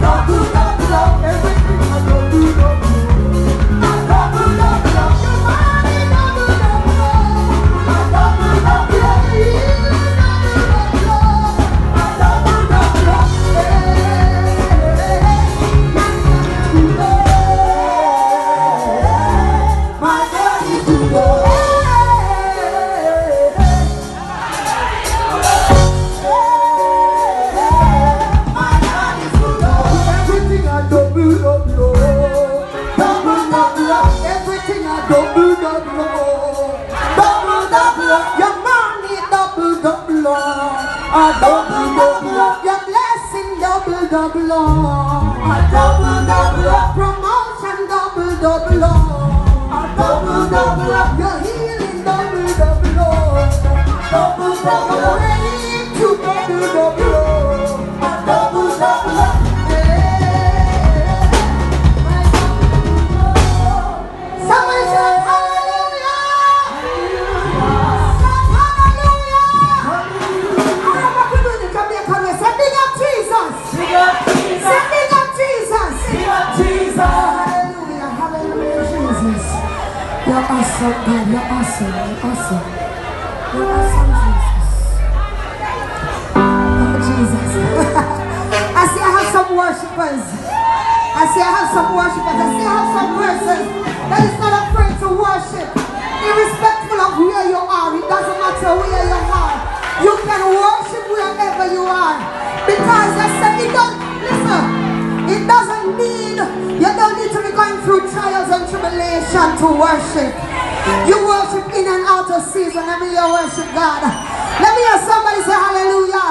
double, double up. Everything I double, double. I double, double up. Your money double, double up. I double, double up. I double, double up. My God is too good. Everything I double, double, double, double up. Everything I double, double, double, double up. Your money double, double up. I double, double up. Your blessing double, double up. I double, double up. Promotion double, double up. I double, double up. Your healing double, double up. Double, double up. Your breakthrough double, double up. I double, double up. Somebody shout hallelujah! Shout hallelujah! I don't know what to do in Jamaica. Say big up Jesus! Big up Jesus! Say big up Jesus! Big up Jesus! Hallelujah! Hallelujah, Jesus! You're awesome, God. You're awesome. You're awesome. You're awesome, Jesus. Oh, Jesus. I see I have some worshipers. I see I have some worshipers. I see I have some persons that is not afraid to worship. Irrespective of where you are, it doesn't matter where you are. You can worship wherever you are. Because I said it don't, listen, it doesn't mean, you don't need to be going through trials and tribulation to worship. You worship in and out of season. Let me hear worship God. Let me hear somebody say hallelujah.